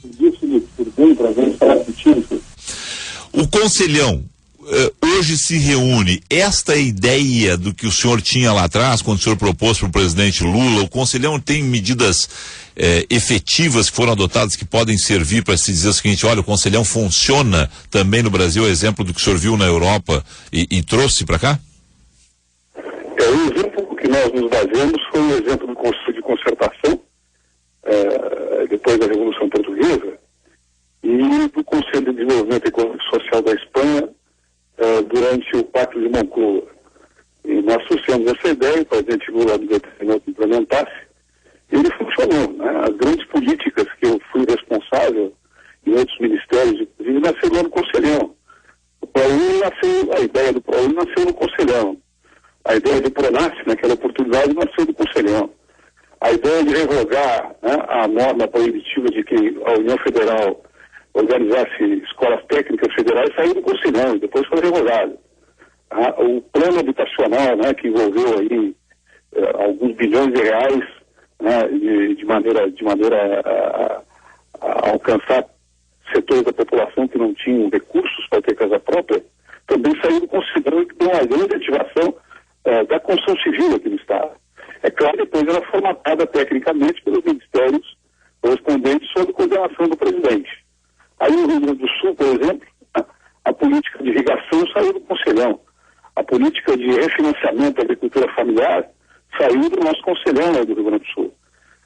Tudo bem, prazer estar contigo. O Conselhão hoje se reúne. Esta ideia do que o senhor tinha lá atrás, quando o senhor propôs para o presidente Lula, o Conselhão tem medidas efetivas que foram adotadas que podem servir para se dizer o seguinte: olha, o Conselhão funciona também no Brasil, exemplo do que o senhor viu na Europa e trouxe para cá? O exemplo que nós nos baseamos foi o exemplo do Conselho de Concertação, depois da Revolução Portuguesa, e do Conselho de Desenvolvimento Econômico e Social da Espanha, durante o Pacto de Moncloa. E nós trouxemos essa ideia, o presidente Lula determinou que implementasse, e ele funcionou, né? As grandes políticas que eu fui responsável em outros ministérios, inclusive, nasceram no Conselhão. A ideia do ProUni nasceu no Conselhão. A ideia do PRONASSE, naquela oportunidade, nasceu do Conselhão. A ideia de revogar, né, a norma proibitiva de que a União Federal organizasse escolas técnicas federais saiu do Conselhão e depois foi revogado. O plano habitacional, né, que envolveu aí alguns bilhões de reais, né, de maneira a alcançar setores da população que não tinham recursos para ter casa própria, também saiu do Conselhão e que deu uma grande ativação da construção civil aqui no Estado. É claro, depois ela é formatada tecnicamente pelos ministérios correspondentes sob coordenação do presidente. Aí no Rio Grande do Sul, por exemplo, a política de irrigação saiu do Conselhão. A política de refinanciamento da agricultura familiar saiu do nosso Conselhão lá do Rio Grande do Sul.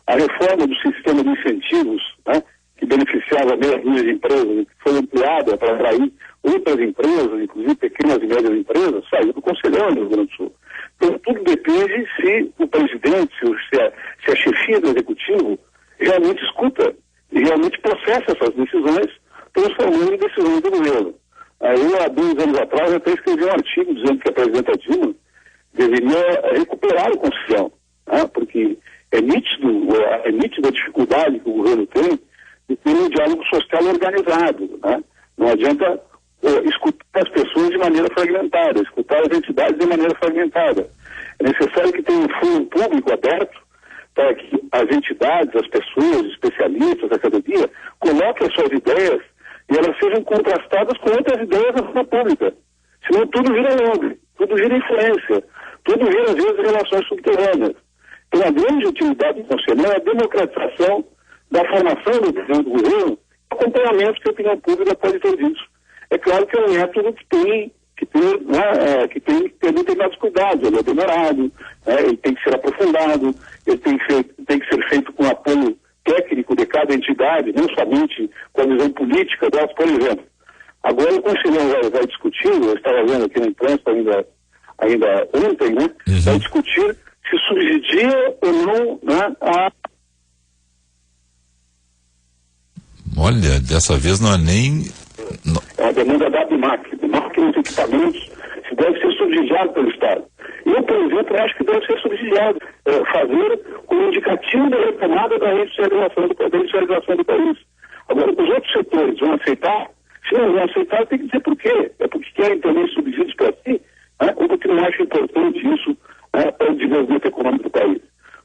A reforma do sistema de incentivos, né, que beneficiava meias dúzias de empresas, que foi ampliada para atrair outras empresas, inclusive pequenas e médias empresas, saiu do Conselhão do Rio Grande do Sul. Então tudo depende se o presidente, se a chefia do executivo realmente escuta e realmente processa essas decisões, transformando em decisões do governo. Aí, há 2 anos atrás, até escrevi um artigo dizendo que a presidenta Dilma deveria recuperar o Conselhão, né? Porque é nítida a dificuldade que o governo tem de ter um diálogo social organizado, né? Não adianta escutar as pessoas de maneira fragmentada, escutar as entidades de maneira fragmentada. É necessário que tenha um fórum público aberto para que as entidades, as pessoas, os especialistas, a academia, coloquem as suas ideias e elas sejam contrastadas com outras ideias da forma pública. Senão tudo vira lobby, tudo vira influência, tudo vira, às vezes, relações subterrâneas. Então, a grande utilidade do Conselho é a democratização da formação da decisão do governo, o acompanhamento que a opinião pública pode ter disso. É claro que é um método que tem que ter determinados cuidados, ele é demorado, né? Ele tem que ser aprofundado, ele tem que ser feito com apoio técnico de cada entidade, não somente com a visão política delas, por exemplo. Agora o Conselhão vai discutir, eu estava vendo aqui na imprensa ainda ontem, né? Vai discutir se subsidia ou não, né, Olha, dessa vez não é nem... É a demanda da ABMAC. ABMAC nos equipamentos deve ser subsidiado pelo Estado. Eu, por exemplo, acho que deve ser subsidiado, fazer como indicativo da retomada da industrialização do país. Agora, os outros setores vão aceitar? Se não vão aceitar, tem que dizer por quê. É porque querem também subsídios para si, né? Ou porque não acham importante isso, né, para o desenvolvimento econômico do país.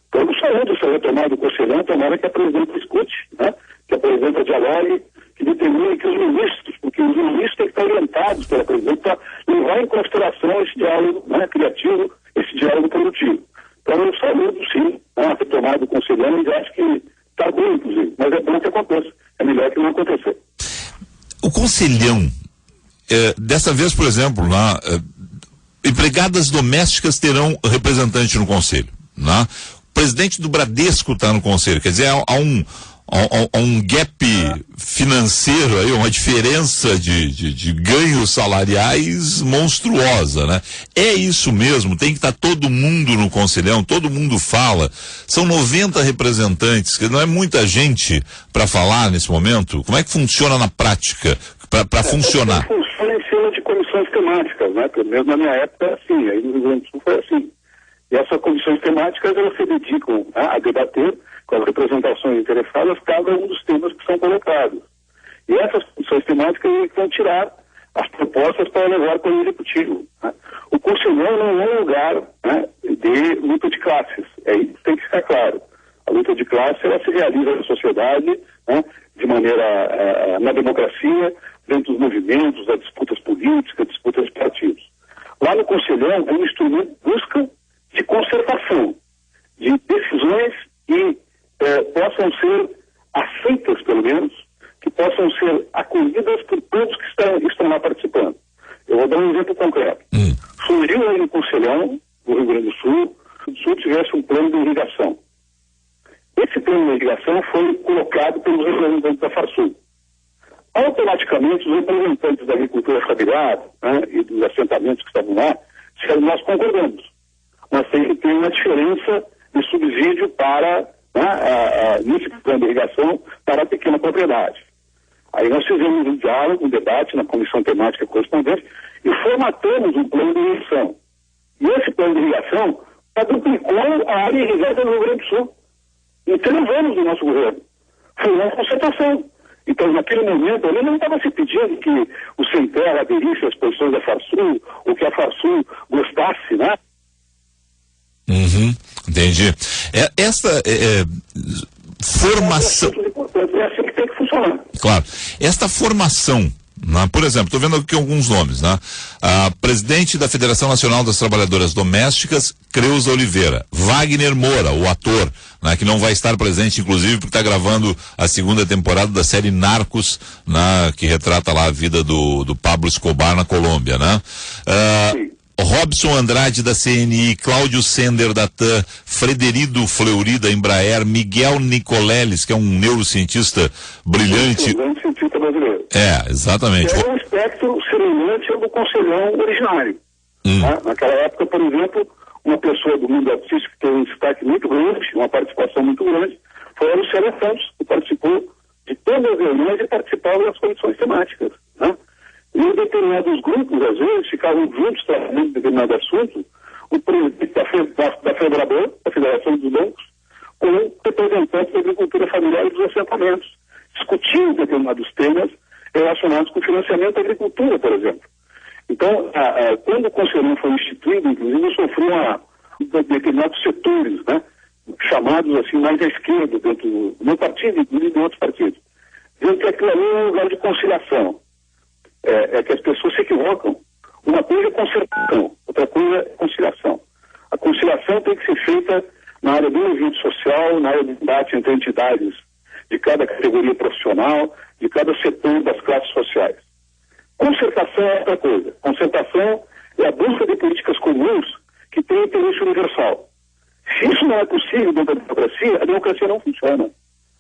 Então, eu saúdo essa retomada do Conselhão, tomara que a presidenta escute, né? Que a presidenta dialogue, que determine que os ministros, porque os ministros têm que estar orientados pela presidenta para levar em consideração esse diálogo, né, criativo, esse diálogo produtivo. Então eu saúdo, sim, a retomada do Conselhão e acho que está bom, inclusive, mas é bom que aconteça. É melhor que não acontecer. O Conselhão, dessa vez, por exemplo, lá, empregadas domésticas terão representante no Conselho, né? O presidente do Bradesco está no Conselho, quer dizer, há um gap financeiro aí, uma diferença de ganhos salariais monstruosa, né? É isso mesmo, tem que estar todo mundo no Conselhão, todo mundo fala, são 90 representantes, que não é muita gente para falar nesse momento. Como é que funciona na prática, para funcionar? Funciona em cima de comissões temáticas, né? Pelo menos na minha época era assim, aí no Rio Grande do Sul foi assim. E essas comissões temáticas, elas se dedicam, né, a debater com as representações interessadas cada um dos temas que são colocados. E essas comissões temáticas vão tirar as propostas para levar para o executivo, né? O Conselhão não é um lugar, né, de luta de classes, isso tem que ficar claro. A luta de classe, ela se realiza na sociedade, né, de maneira maneira, na democracia, dentro dos movimentos, das disputas políticas, disputas de partidos. Lá no Conselhão é um instrumento de busca de concertação, de decisões que possam ser aceitas, pelo menos, que possam ser acolhidas por todos que estão lá participando. Eu vou dar um exemplo concreto. Surgiu aí no Conselhão, no Rio Grande do Sul, se o Sul tivesse um plano de irrigação. Esse plano de irrigação foi colocado pelos representantes da Farsul. Automaticamente, os representantes da agricultura familiar, né, e dos assentamentos que estavam lá, disseram: nós concordamos, mas tem que ter uma diferença de subsídio para, nesse plano de irrigação, para a pequena propriedade. Aí nós fizemos um diálogo, um debate na comissão temática correspondente e formatamos um plano de irrigação. E esse plano de irrigação quadruplicou a área irrigada no Rio Grande do Sul. Em 3 anos do nosso governo. Foi uma concertação. Então, naquele momento, ele não estava se pedindo que o Sem Terra aderisse às posições da Farsul, ou que a Farsul gostasse, né? Entendi. Essa formação... É assim que tem que funcionar. Claro. Esta formação, né? Por exemplo, estou vendo aqui alguns nomes, né? A presidente da Federação Nacional das Trabalhadoras Domésticas, Creuza Oliveira. Wagner Moura, o ator, né? Que não vai estar presente, inclusive, porque está gravando a 2ª temporada da série Narcos, né? Que retrata lá a vida do Pablo Escobar na Colômbia, né? Robson Andrade da CNI, Cláudio Sender da TAM, Frederido Fleury da Embraer, Miguel Nicoleles, que é um neurocientista brilhante. Cientista brasileiro. Exatamente. É um espectro semelhante ao do Conselhão originário. Tá? Naquela época, por exemplo, uma pessoa do mundo artístico que teve um destaque muito grande, uma participação muito grande, foi a Lucélia Santos, que participou de todas as reuniões e participava das comissões temáticas. Né? E em determinados grupos, às vezes, ficavam juntos tratando de determinado assunto, o presidente da FEBRABAN, da Federação dos Bancos, com representantes da agricultura familiar e dos assentamentos, discutindo determinados temas relacionados com o financiamento da agricultura, por exemplo. Então, quando o Conselhão foi instituído, inclusive, sofreu determinados setores, né, chamados assim mais à esquerda, dentro do meu partido, inclusive de outros partidos, dizendo que aquilo ali é um lugar de conciliação. É que as pessoas se equivocam. Uma coisa é concertação, outra coisa é conciliação. A conciliação tem que ser feita na área do movimento social, na área do debate entre entidades de cada categoria profissional, de cada setor das classes sociais. Concertação é outra coisa. Concertação é a busca de políticas comuns que têm interesse universal. Se isso não é possível dentro da democracia, a democracia não funciona.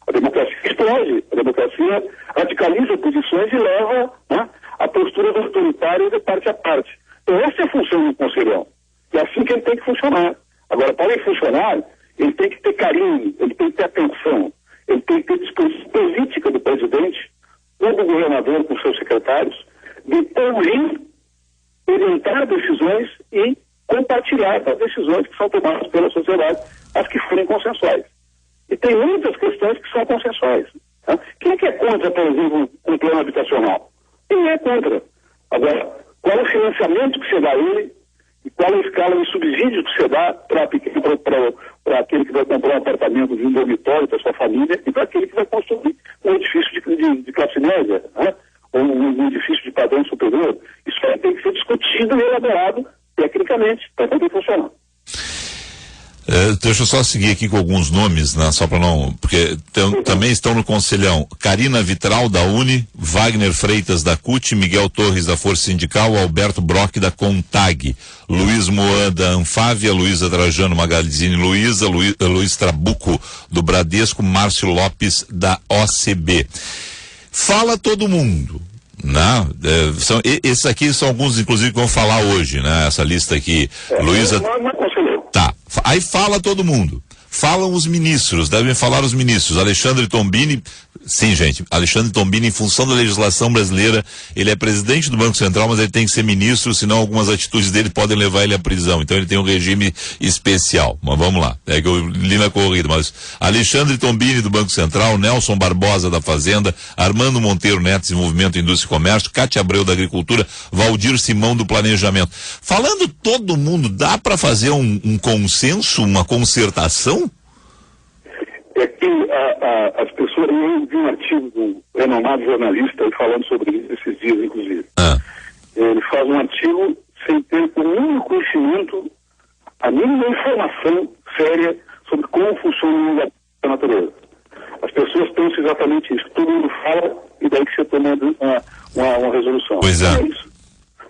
A democracia explode, a democracia radicaliza posições e leva, né, a posturas autoritárias de parte a parte. Então essa é a função do Conselhão. É assim que ele tem que funcionar. Agora, para ele funcionar, ele tem que ter carinho, ele tem que ter atenção, ele tem que ter disposição política do presidente, ou do governador com seus secretários, de ouvir, orientar decisões e compartilhar as decisões que são tomadas pela sociedade, as que forem consensuais. E tem muitas questões que são consensuais. Tá? Quem é contra, por exemplo, um plano habitacional? Quem é contra? Agora, qual é o financiamento que você dá a ele e qual é a escala de subsídio que você dá para aquele que vai comprar um apartamento de um dormitório para sua família e para aquele que vai construir um edifício de classe média, né? Ou um edifício de padrão superior? Isso aí tem que ser discutido e elaborado tecnicamente para poder funcionar. Deixa eu só seguir aqui com alguns nomes, né? Só para não... Porque também estão no Conselhão Karina Vitral, da Uni, Wagner Freitas, da CUT, Miguel Torres, da Força Sindical, Alberto Brock, da CONTAG, Luiz Moan, da Anfávia, Luísa Trajano Magazine Luiza, Luiz Trabuco, do Bradesco, Márcio Lopes, da OCB. Fala todo mundo, né? Esses aqui são alguns, inclusive, que vão falar hoje, né? Essa lista aqui. Luísa... Tá. Aí fala todo mundo. Falam os ministros, devem falar os ministros. Alexandre Tombini, sim, gente, Alexandre Tombini, em função da legislação brasileira, ele é presidente do Banco Central, mas ele tem que ser ministro, senão algumas atitudes dele podem levar ele à prisão. Então ele tem um regime especial. Mas vamos lá, é que eu li na corrida, mas Alexandre Tombini do Banco Central, Nelson Barbosa da Fazenda, Armando Monteiro Neto, Desenvolvimento, Indústria e Comércio, Cátia Abreu da Agricultura, Valdir Simão do Planejamento. Falando todo mundo, dá para fazer um consenso, uma concertação? é que as pessoas, eu vi um artigo do renomado jornalista falando sobre isso esses dias, inclusive. Ele faz um artigo sem ter o mínimo conhecimento, a mínima informação séria sobre como funciona a natureza. As pessoas pensam exatamente isso. Todo mundo fala e daí que você toma uma resolução. Pois é. Isso.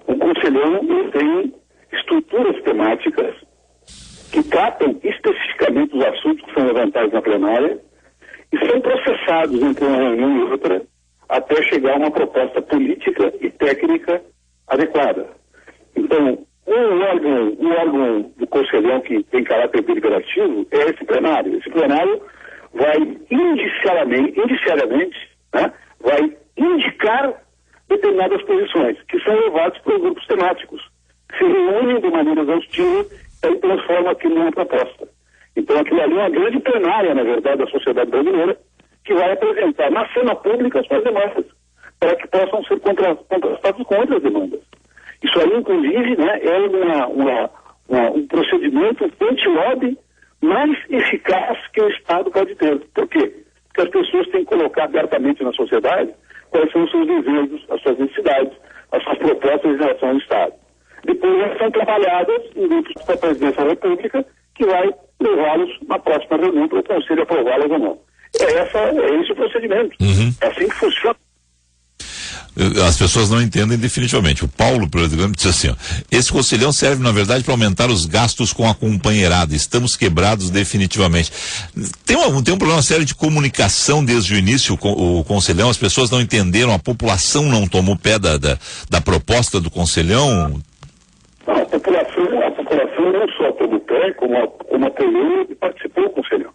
O conselhão tem estruturas temáticas que tratam especificamente os assuntos que são levantados na plenária e são processados entre uma reunião e outra até chegar a uma proposta política e técnica adequada. Então, um órgão do conselhão que tem caráter deliberativo é esse plenário. Esse plenário vai indiciariamente, né, vai indicar determinadas posições, que são levadas para os grupos temáticos, que se reúnem de maneira exaustiva e transformam aquilo numa proposta. Então, aquilo ali é uma grande plenária, na verdade, da sociedade brasileira, que vai apresentar na cena pública as suas demandas, para que possam ser contrastadas com outras demandas. Isso aí, inclusive, né, é um procedimento anti-lobby mais eficaz que o Estado pode ter. Por quê? Porque as pessoas têm que colocar abertamente na sociedade quais são os seus desejos, as suas necessidades, as suas propostas em relação ao Estado. Depois elas são trabalhadas em grupos da Presidência da República, que vai levá-los na próxima reunião para o Conselho aprová-las ou não. É esse o procedimento. É assim que funciona. As pessoas não entendem definitivamente. O Paulo, por exemplo, disse assim, ó, esse conselhão serve, na verdade, para aumentar os gastos com a companheirada. Estamos quebrados definitivamente. Tem um problema sério de comunicação desde o início, o conselhão, as pessoas não entenderam, a população não tomou pé da proposta do conselhão. Não, a população não só tomou pé, como apoiou e participou do conselhão.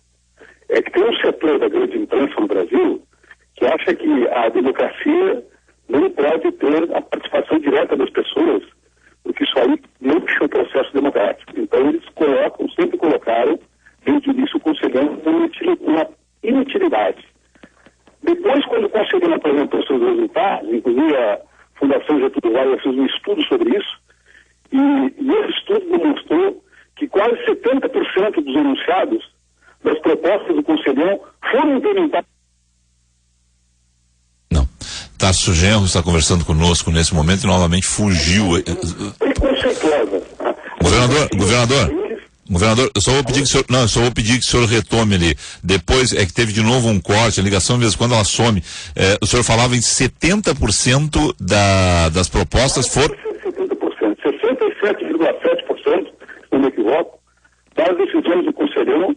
É que tem um setor da grande imprensa no Brasil que acha que a democracia não pode ter a participação direta das pessoas, porque isso aí mancha o processo democrático. Então eles sempre colocaram, desde o início, o conselhão uma inutilidade. Depois, quando o conselhão apresentou seus resultados, inclusive a Fundação Getúlio Vargas fez um estudo sobre isso, e esse estudo demonstrou que quase 70% dos enunciados das propostas do conselhão foram implementadas. Tarso Genro está conversando conosco nesse momento e novamente fugiu. Governador, eu só vou pedir que o senhor retome ali. Depois é que teve de novo um corte, a ligação de vez em quando ela some. O senhor falava em 70% das propostas foram... 70%, 67,7%, se não me equivoco, das decisões do conselhão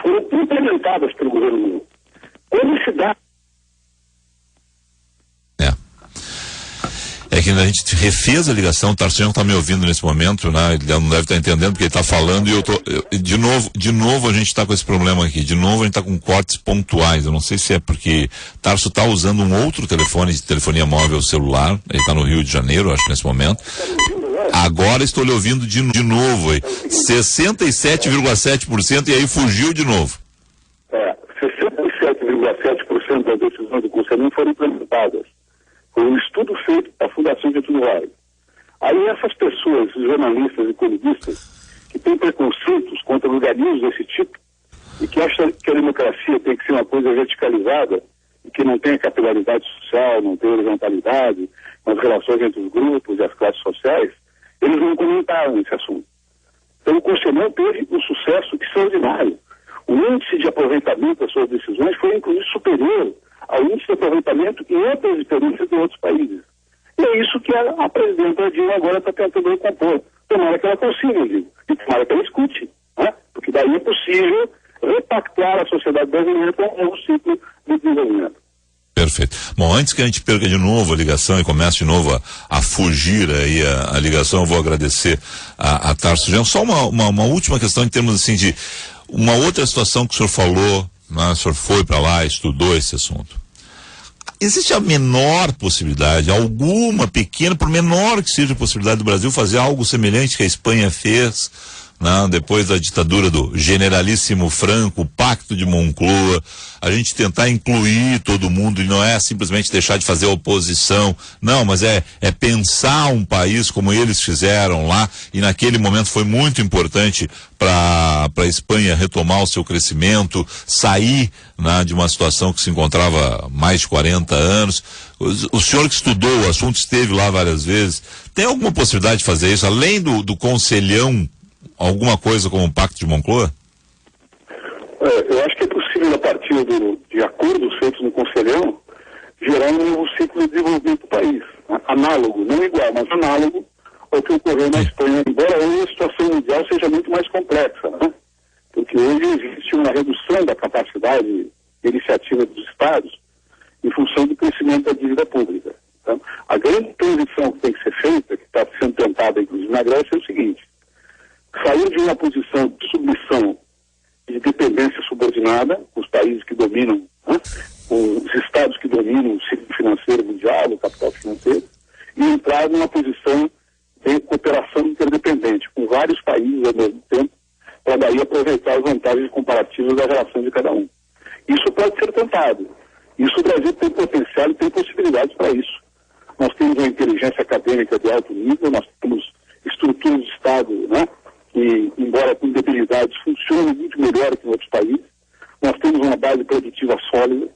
foram implementadas pelo governo Lula. Quando se dá... É que a gente refez a ligação, o Tarso Genro está me ouvindo nesse momento, né? Ele não deve estar entendendo porque ele está falando e de novo a gente está com esse problema aqui, de novo a gente está com cortes pontuais, eu não sei se é porque Tarso está usando um outro telefone de telefonia móvel celular, ele está no Rio de Janeiro, acho, nesse momento. Agora estou lhe ouvindo de novo aí, 67,7% e aí fugiu de novo. 67,7% das decisões do Conselho foram implementadas. Foi um estudo feito da Fundação Getúlio Vargas. Aí essas pessoas, esses jornalistas e columnistas, que têm preconceitos contra organismos desse tipo, e que acham que a democracia tem que ser uma coisa verticalizada, e que não tem capilaridade social, não tem horizontalidade nas relações entre os grupos e as classes sociais, eles não comentaram esse assunto. Então o Conselhão teve um sucesso extraordinário. O índice de aproveitamento das suas decisões foi inclusive superior ao índice de aproveitamento em outras experiências de outros países. E é isso que a presidenta Dilma agora está tentando recompor. Tomara que ela consiga, digo, e tomara que ela escute, né? Porque daí é possível repactuar a sociedade brasileira com um novo ciclo de desenvolvimento. Perfeito. Bom, antes que a gente perca de novo a ligação e comece de novo a fugir aí a ligação, eu vou agradecer a Tarso Genro. Só uma última questão em termos assim de uma outra situação que o senhor falou, né? O senhor foi para lá, estudou esse assunto. Existe a menor possibilidade, alguma pequena, por menor que seja a possibilidade do Brasil fazer algo semelhante que a Espanha fez, né? Depois da ditadura do generalíssimo Franco, o Pacto de Moncloa, a gente tentar incluir todo mundo e não é simplesmente deixar de fazer oposição, não, mas é pensar um país como eles fizeram lá, e naquele momento foi muito importante para a Espanha retomar o seu crescimento, sair, né, de uma situação que se encontrava há mais de 40 anos. O senhor que estudou o assunto, esteve lá várias vezes, tem alguma possibilidade de fazer isso, além do conselhão, alguma coisa como o Pacto de Moncloa? Eu acho que é possível, a partir de acordos feitos no Conselhão, gerar um novo ciclo de desenvolvimento do país. Análogo, não igual, mas análogo ao que ocorreu na Espanha, embora hoje a situação mundial seja muito mais complexa, né? Porque hoje existe uma redução da capacidade de iniciativa dos Estados em função do crescimento da dívida pública. Então, a grande transição que tem que ser feita, que está sendo tentada inclusive na Grécia, é o seguinte: sair de uma posição de submissão de dependência subordinada, os países que dominam, né, os estados que dominam o ciclo financeiro mundial, o capital financeiro, e entrar numa posição de cooperação interdependente, com vários países ao mesmo tempo, para daí aproveitar as vantagens comparativas da relação de cada um. Isso pode ser tentado. Isso o Brasil tem potencial e tem possibilidades para isso. Nós temos uma inteligência acadêmica de alto nível, nós temos estruturas de Estado, né, que, embora com debilidades, funcionam muito melhor que em outros países. Nós temos uma base produtiva sólida.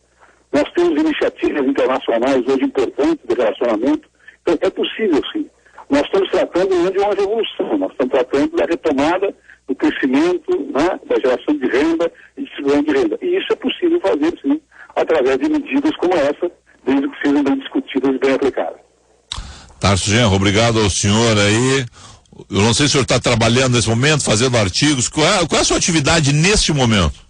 Nós temos iniciativas internacionais hoje importantes de relacionamento. Então, é possível, sim. Nós estamos tratando de uma revolução. Nós estamos tratando da retomada do crescimento, né, da geração de renda e distribuição de renda. E isso é possível fazer, sim, através de medidas como essa, desde que sejam bem discutidas e bem aplicadas. Tarso Genro, obrigado ao senhor aí. Eu não sei se o senhor está trabalhando nesse momento, fazendo artigos. Qual é a sua atividade neste momento?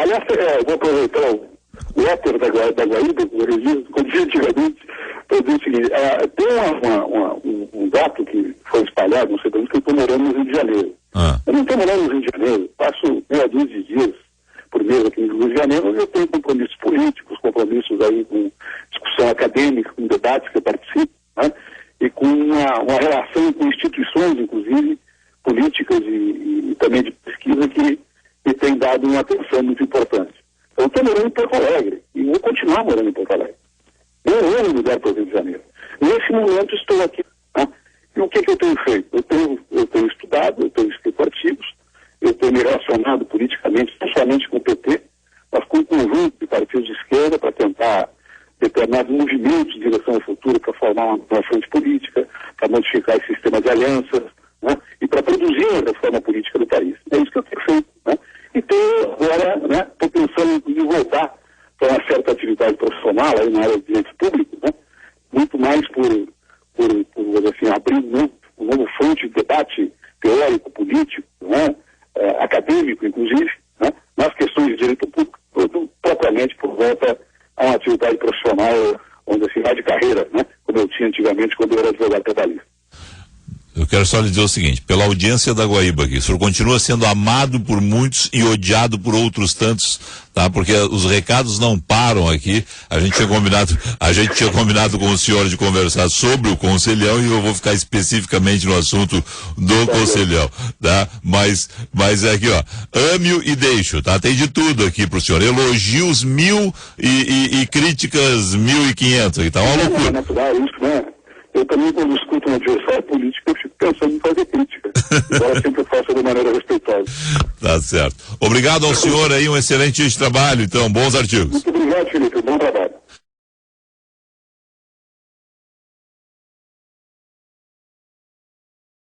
Aliás, vou aproveitar o éter da Guaíba, como dizia antigamente, para dizer o seguinte: tem um dato que foi espalhado, não sei como, que eu estou morando no Rio de Janeiro. Eu não estou morando no Rio de Janeiro, passo meia dúzia de dias por mês aqui no Rio de Janeiro, onde eu tenho compromissos políticos, compromissos aí com discussão acadêmica, com debates que eu participo, né? E com uma relação com instituições, inclusive, políticas e também de pesquisa que tem dado uma atenção muito importante. Então, eu estou morando em Porto Alegre e vou continuar morando em Porto Alegre. Eu amo mudar para o Rio de Janeiro. Nesse momento estou aqui. Né? E o que eu tenho feito? Eu tenho estudado, eu tenho escrito artigos, eu tenho me relacionado politicamente, não somente com o PT, mas com um conjunto de partidos de esquerda para tentar determinados movimentos de direção ao futuro para formar uma frente política, para modificar esse sistema de alianças, né? E para produzir a reforma política do país. É isso que eu tenho feito. Né? E tenho agora, né, estou pensando em voltar para uma certa atividade profissional aí na área de direito público, né? Muito mais por assim, abrir um novo fronte de debate teórico, político, né? Acadêmico, inclusive, né? Nas questões de direito público, propriamente por volta a uma atividade profissional, onde assim, mais de carreira, né? Como eu tinha antigamente quando eu era advogado trabalhista. Eu quero só lhe dizer o seguinte: pela audiência da Guaíba aqui, o senhor continua sendo amado por muitos e odiado por outros tantos, tá? Porque os recados não param aqui. A gente tinha combinado com o senhor de conversar sobre o Conselhão e eu vou ficar especificamente no assunto do Conselhão, tá? Mas é aqui, ó, ame-o e deixo, tá? Tem de tudo aqui pro senhor. Elogios 1000 e críticas 1500 aqui, tá uma loucura. É natural isso, né? Eu também, quando escuto um adversário político, eu fico pensando em fazer crítica. Embora sempre faça de maneira respeitosa. Tá certo. Obrigado ao senhor aí, um excelente dia de trabalho, então, bons artigos. Muito obrigado.